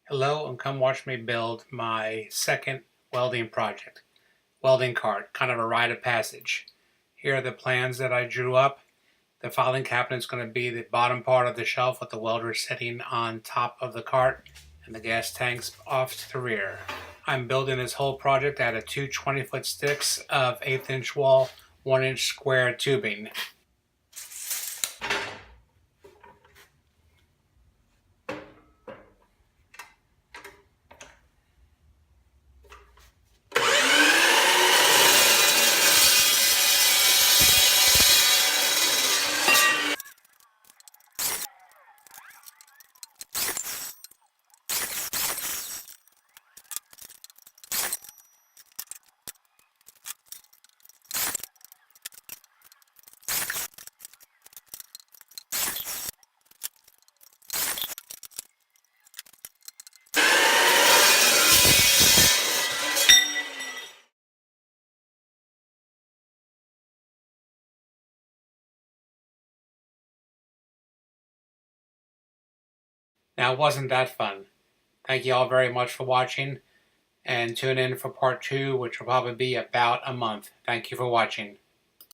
Hello, and come watch me build my second welding project. Welding cart, kind of a rite of passage. Here are the plans that I drew up. The filing cabinet is going to be the bottom part of the shelf with the welder sitting on top of the cart and the gas tanks off to the rear. I'm building this whole project out of two 20-foot sticks of 1/8 inch wall, 1 inch square tubing. Now, wasn't that fun? Thank you all very much for watching, and tune in for part 2, which will probably be about a month. Thank you for watching.